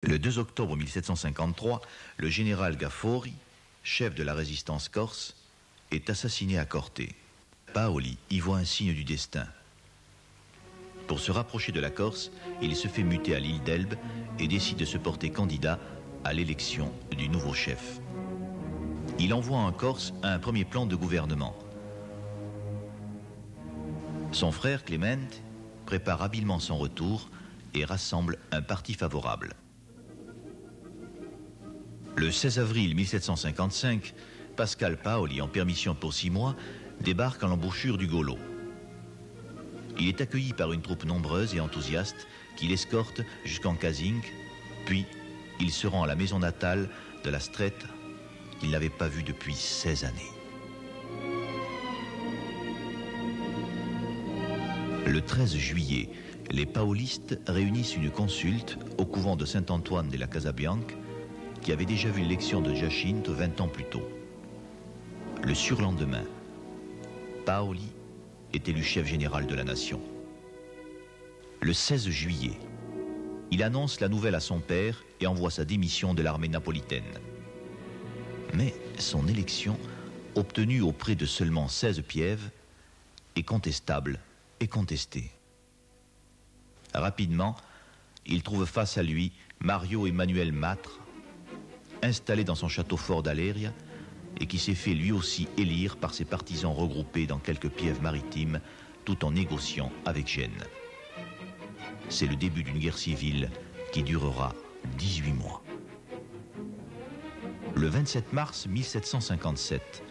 Le 2 octobre 1753, le général Gaffori, chef de la résistance corse, est assassiné à Corte. Paoli y voit un signe du destin. Pour se rapprocher de la Corse, il se fait muter à l'île d'Elbe et décide de se porter candidat à l'élection du nouveau chef. Il envoie en Corse un premier plan de gouvernement. Son frère Clément prépare habilement son retour et rassemble un parti favorable. Le 16 avril 1755, Pascal Paoli, en permission pour 6 mois, débarque à l'embouchure du Golo. Il est accueilli par une troupe nombreuse et enthousiaste qui l'escorte jusqu'en Casink, puis il se rend à la maison natale de la Strette qu'il n'avait pas vue depuis 16 années. Le 13 juillet, les paolistes réunissent une consulte au couvent de Saint-Antoine de la Casabianca qui avait déjà vu l'élection de Jacinto 20 ans plus tôt. Le surlendemain, Paoli est élu chef général de la nation. Le 16 juillet, il annonce la nouvelle à son père et envoie sa démission de l'armée napolitaine. Mais son élection, obtenue auprès de seulement 16 pièves, est contestable et contestée. Rapidement, il trouve face à lui Mario Emmanuel Matre, installé dans son château fort d'Aléria et qui s'est fait lui aussi élire par ses partisans regroupés dans quelques pièves maritimes tout en négociant avec Gênes. C'est le début d'une guerre civile qui durera 18 mois. Le 27 mars 1757,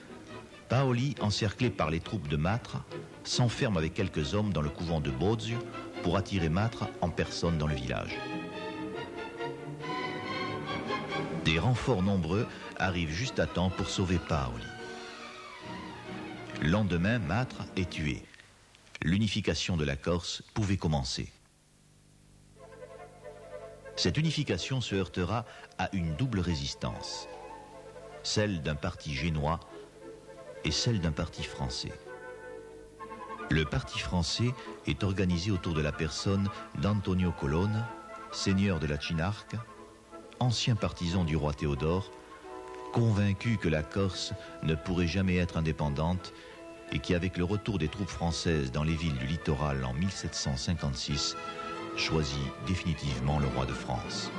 Paoli, encerclé par les troupes de Matre, s'enferme avec quelques hommes dans le couvent de Bozio pour attirer Matre en personne dans le village. Des renforts nombreux arrivent juste à temps pour sauver Paoli. Le lendemain, Matre est tué. L'unification de la Corse pouvait commencer. Cette unification se heurtera à une double résistance, celle d'un parti génois et celle d'un parti français. Le parti français est organisé autour de la personne d'Antonio Colonna, seigneur de la Chinarca, ancien partisan du roi Théodore, convaincu que la Corse ne pourrait jamais être indépendante et qui, avec le retour des troupes françaises dans les villes du littoral en 1756, choisit définitivement le roi de France.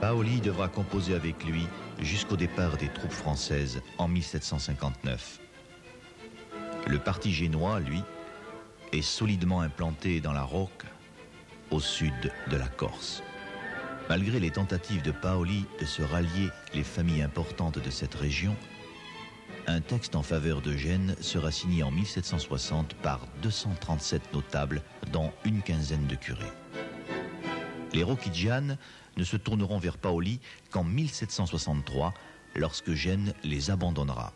Paoli devra composer avec lui jusqu'au départ des troupes françaises en 1759. Le parti génois, lui, est solidement implanté dans la Rocca, au sud de la Corse. Malgré les tentatives de Paoli de se rallier les familles importantes de cette région, un texte en faveur de Gênes sera signé en 1760 par 237 notables, dont une quinzaine de curés. Les Rocchigianes ne se tourneront vers Paoli qu'en 1763, lorsque Gênes les abandonnera.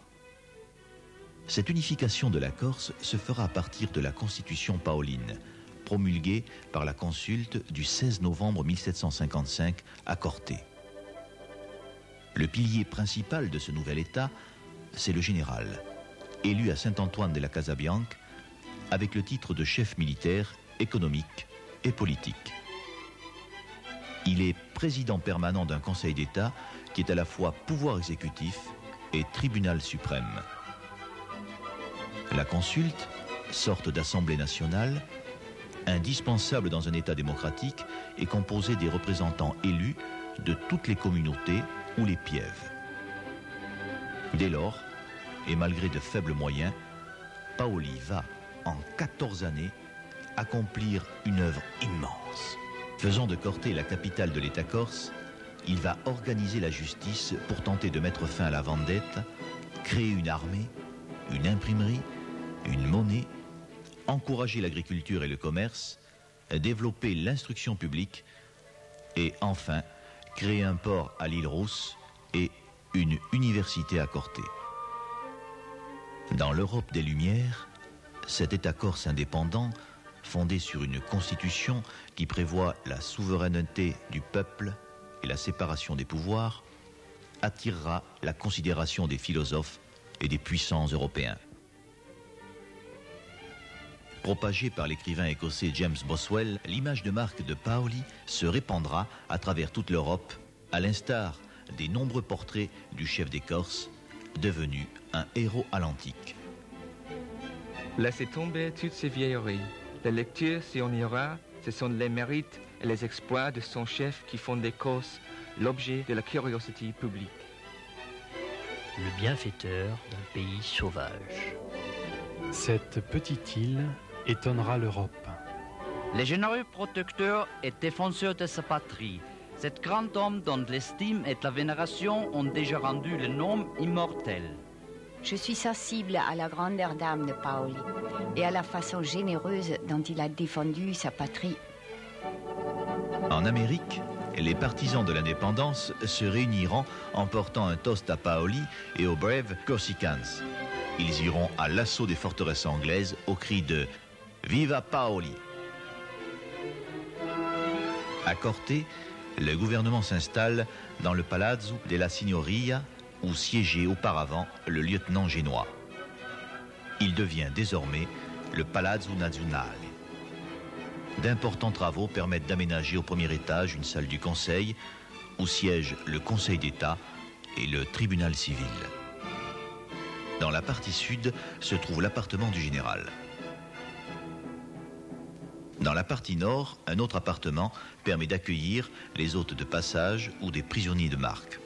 Cette unification de la Corse se fera à partir de la constitution paoline, promulguée par la consulte du 16 novembre 1755 à Corte. Le pilier principal de ce nouvel État, c'est le général, élu à Saint-Antoine de la Casabianca, avec le titre de chef militaire, économique et politique. Il est président permanent d'un conseil d'État qui est à la fois pouvoir exécutif et tribunal suprême. La consulte, sorte d'assemblée nationale, indispensable dans un État démocratique, est composée des représentants élus de toutes les communautés ou les pièves. Dès lors, et malgré de faibles moyens, Paoli va, en 14 années, accomplir une œuvre immense. Faisant de Corte la capitale de l'État corse, il va organiser la justice pour tenter de mettre fin à la vendetta, créer une armée, une imprimerie, une monnaie, encourager l'agriculture et le commerce, développer l'instruction publique et enfin créer un port à l'île Rousse et une université à Corte. Dans l'Europe des Lumières, cet État corse indépendant, fondé sur une constitution qui prévoit la souveraineté du peuple et la séparation des pouvoirs, attirera la considération des philosophes et des puissants européens. Propagée par l'écrivain écossais James Boswell, l'image de marque de Paoli se répandra à travers toute l'Europe, à l'instar des nombreux portraits du chef des Corses, devenu un héros à l'antique. Laissez tomber toutes ces vieilleries. La lecture, si on y aura, ce sont les mérites et les exploits de son chef qui font des Corses l'objet de la curiosité publique. Le bienfaiteur d'un pays sauvage. Cette petite île étonnera l'Europe. Le généreux protecteur et défenseur de sa patrie, cet grand homme dont l'estime et la vénération ont déjà rendu le nom immortel. Je suis sensible à la grandeur d'âme de Paoli et à la façon généreuse dont il a défendu sa patrie. En Amérique, les partisans de l'indépendance se réuniront en portant un toast à Paoli et aux braves Corsicans. Ils iront à l'assaut des forteresses anglaises au cri de « Viva Paoli !» À Corte, le gouvernement s'installe dans le Palazzo della Signoria, où siégeait auparavant le lieutenant génois. Il devient désormais le Palazzo Nazionale. D'importants travaux permettent d'aménager au premier étage une salle du Conseil, où siège le Conseil d'État et le tribunal civil. Dans la partie sud se trouve l'appartement du général. Dans la partie nord, un autre appartement permet d'accueillir les hôtes de passage ou des prisonniers de marque.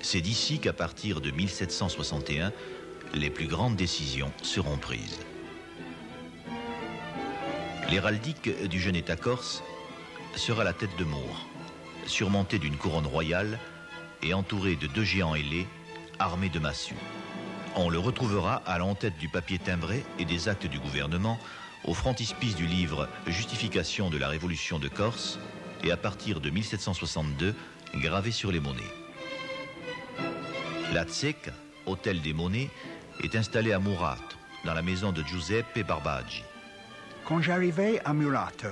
C'est d'ici qu'à partir de 1761, les plus grandes décisions seront prises. L'héraldique du jeune État corse sera la tête de Moore, surmontée d'une couronne royale et entourée de 2 géants ailés armés de massues. On le retrouvera à l'en-tête du papier timbré et des actes du gouvernement, au frontispice du livre Justification de la Révolution de Corse et à partir de 1762, gravé sur les monnaies. La Tseca, hôtel des monnaies, est installé à Murato, dans la maison de Giuseppe Barbaggi. Quand j'arrivai à Murato,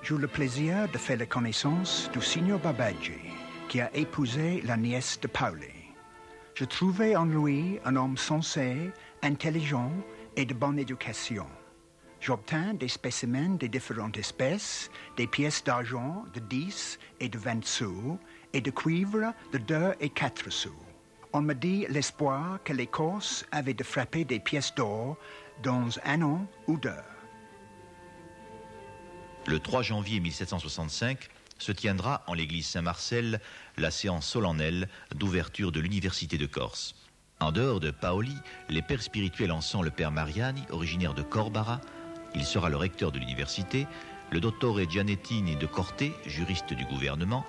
j'eus le plaisir de faire la connaissance du signor Barbaggi, qui a épousé la nièce de Paoli. Je trouvais en lui un homme sensé, intelligent et de bonne éducation. J'obtins des spécimens de différentes espèces, des pièces d'argent de 10 et de 20 sous, et de cuivre de 2 et 4 sous. On me dit l'espoir que les Corses avaient de frapper des pièces d'or dans 1 an ou 2. Le 3 janvier 1765 se tiendra en l'église Saint-Marcel la séance solennelle d'ouverture de l'Université de Corse. En dehors de Paoli, les pères spirituels en sont le père Mariani, originaire de Corbara, il sera le recteur de l'université, le dottore Gianettini de Corte, juriste du gouvernement,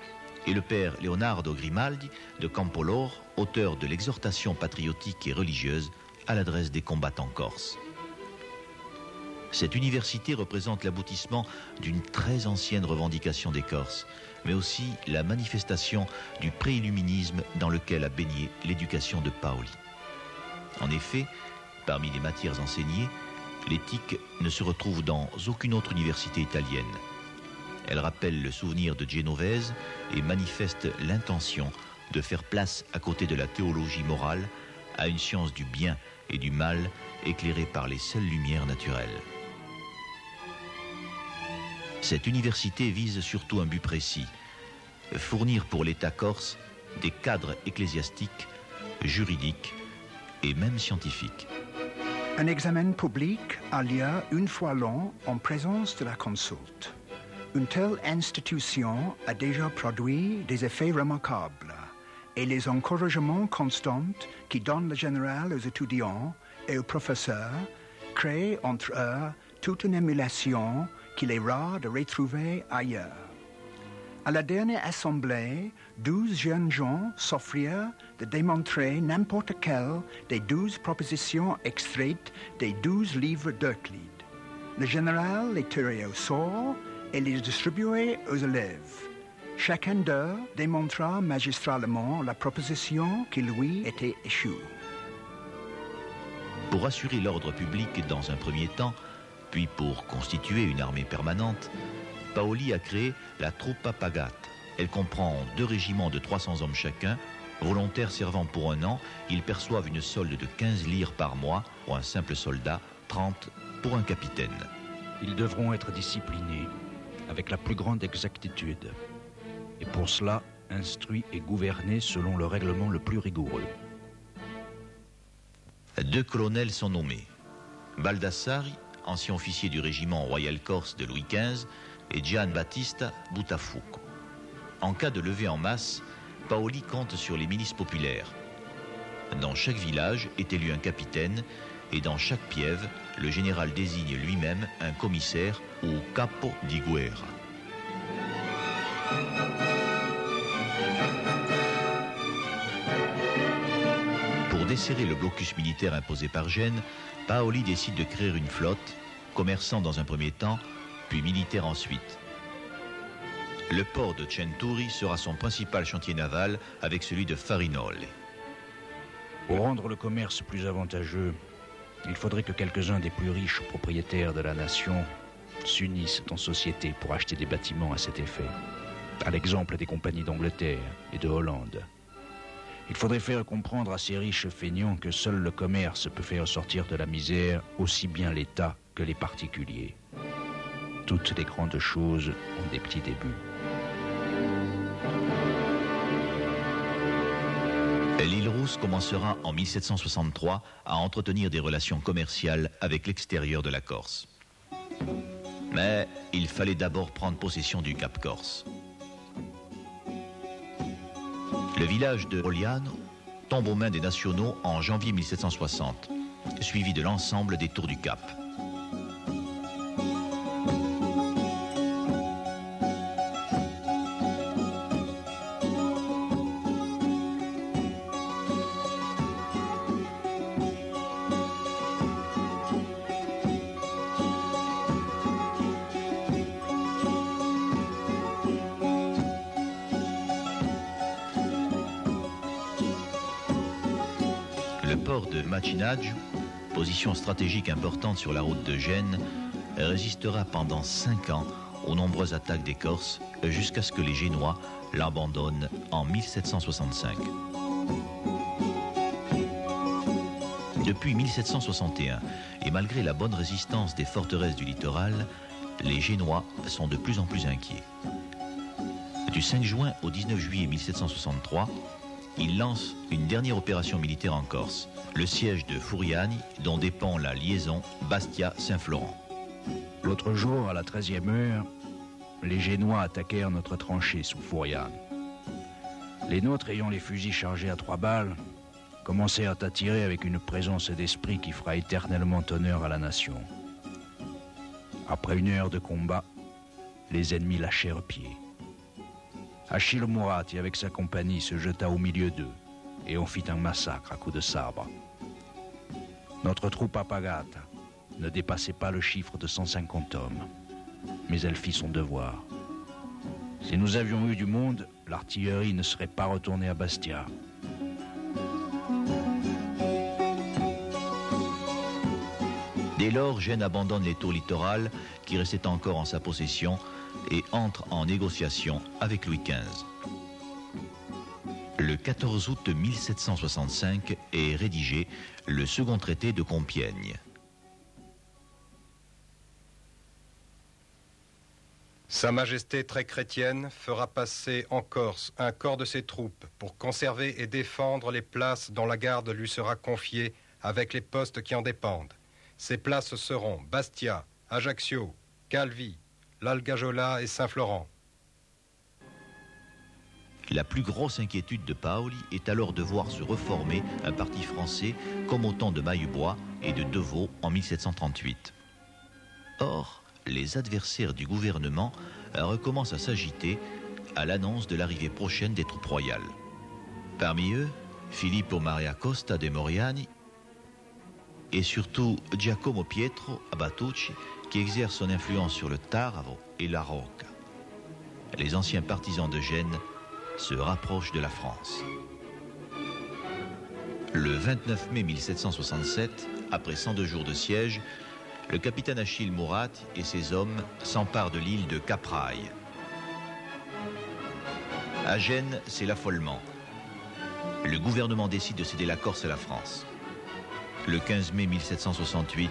et le père Leonardo Grimaldi de Campolor, auteur de l'exhortation patriotique et religieuse à l'adresse des combattants corses. Cette université représente l'aboutissement d'une très ancienne revendication des Corses, mais aussi la manifestation du préilluminisme dans lequel a baigné l'éducation de Paoli. En effet, parmi les matières enseignées, l'éthique ne se retrouve dans aucune autre université italienne. Elle rappelle le souvenir de Genovese et manifeste l'intention de faire place à côté de la théologie morale à une science du bien et du mal éclairée par les seules lumières naturelles. Cette université vise surtout un but précis, fournir pour l'État corse des cadres ecclésiastiques, juridiques et même scientifiques. Un examen public a lieu 1 fois l'an en présence de la consulte. Une telle institution a déjà produit des effets remarquables et les encouragements constants qui donnent le général aux étudiants et aux professeurs créent entre eux toute une émulation qu'il est rare de retrouver ailleurs. À la dernière assemblée, 12 jeunes gens s'offrirent de démontrer n'importe quelle des 12 propositions extraites des 12 livres d'Euclide. Le général les tirait au sort et les distribuait aux élèves. Chacun d'eux démontra magistralement la proposition qui lui était échue. Pour assurer l'ordre public dans un premier temps, puis pour constituer une armée permanente, Paoli a créé la Truppa Pagata. Elle comprend 2 régiments de 300 hommes chacun. Volontaires servant pour 1 an, ils perçoivent une solde de 15 lire par mois. Pour un simple soldat, 30 pour un capitaine. Ils devront être disciplinés avec la plus grande exactitude. Et pour cela, instruits et gouvernés selon le règlement le plus rigoureux. 2 colonels sont nommés. Baldassari, ancien officier du régiment Royal Corse de Louis XV, et Gian Battista Buttafuoco. En cas de levée en masse, Paoli compte sur les milices populaires. Dans chaque village est élu un capitaine et dans chaque piève, le général désigne lui-même un commissaire ou capo di guerra. Pour desserrer le blocus militaire imposé par Gênes, Paoli décide de créer une flotte, commerçant dans un premier temps, puis militaire ensuite. Le port de Centuri sera son principal chantier naval avec celui de Farinole. Pour rendre le commerce plus avantageux, il faudrait que quelques-uns des plus riches propriétaires de la nation s'unissent en société pour acheter des bâtiments à cet effet, à l'exemple des compagnies d'Angleterre et de Hollande. Il faudrait faire comprendre à ces riches feignants que seul le commerce peut faire sortir de la misère aussi bien l'État que les particuliers. Toutes les grandes choses ont des petits débuts. L'île Rousse commencera en 1763 à entretenir des relations commerciales avec l'extérieur de la Corse. Mais il fallait d'abord prendre possession du Cap Corse. Le village de Oliano tombe aux mains des nationaux en janvier 1760, suivi de l'ensemble des tours du Cap. Le port de Macinaggio, position stratégique importante sur la route de Gênes, résistera pendant 5 ans aux nombreuses attaques des Corses jusqu'à ce que les Génois l'abandonnent en 1765. Depuis 1761, et malgré la bonne résistance des forteresses du littoral, les Génois sont de plus en plus inquiets. Du 5 juin au 19 juillet 1763, ils lancent une dernière opération militaire en Corse, le siège de Furiani, dont dépend la liaison Bastia-Saint-Florent. L'autre jour, à la 13e heure, les Génois attaquèrent notre tranchée sous Furiani. Les nôtres, ayant les fusils chargés à 3 balles, commencèrent à tirer avec une présence d'esprit qui fera éternellement honneur à la nation. Après 1 heure de combat, les ennemis lâchèrent pied. Achille Mourati, avec sa compagnie, se jeta au milieu d'eux et on fit un massacre à coups de sabre. Notre troupe Apagata ne dépassait pas le chiffre de 150 hommes, mais elle fit son devoir. Si nous avions eu du monde, l'artillerie ne serait pas retournée à Bastia. Dès lors, Gênes abandonne les tours littorales qui restaient encore en sa possession et entre en négociation avec Louis XV. Le 14 août 1765 est rédigé le second traité de Compiègne. Sa Majesté très chrétienne fera passer en Corse un corps de ses troupes pour conserver et défendre les places dont la garde lui sera confiée avec les postes qui en dépendent. Ces places seront Bastia, Ajaccio, Calvi, l'Algajola et Saint-Florent. La plus grosse inquiétude de Paoli est alors de voir se reformer un parti français comme au temps de Maillebois et de Deveau en 1738. Or, les adversaires du gouvernement recommencent à s'agiter à l'annonce de l'arrivée prochaine des troupes royales. Parmi eux, Filippo Maria Costa de Moriani et surtout Giacomo Pietro Abatucci qui exerce son influence sur le Taravo et la Rocca. Les anciens partisans de Gênes se rapprochent de la France. Le 29 mai 1767, après 102 jours de siège, le capitaine Achille Mourati et ses hommes s'emparent de l'île de Capraille. À Gênes, c'est l'affolement. Le gouvernement décide de céder la Corse à la France. Le 15 mai 1768,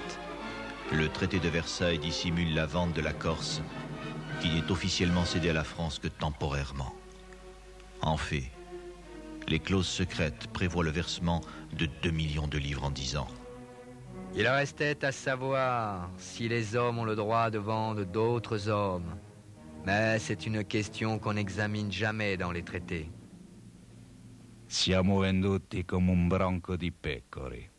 Le traité de Versailles dissimule la vente de la Corse, qui n'est officiellement cédée à la France que temporairement. En fait, les clauses secrètes prévoient le versement de 2 millions de livres en 10 ans. Il restait à savoir si les hommes ont le droit de vendre d'autres hommes. Mais c'est une question qu'on n'examine jamais dans les traités. Siamo venduti come un branco di pecore.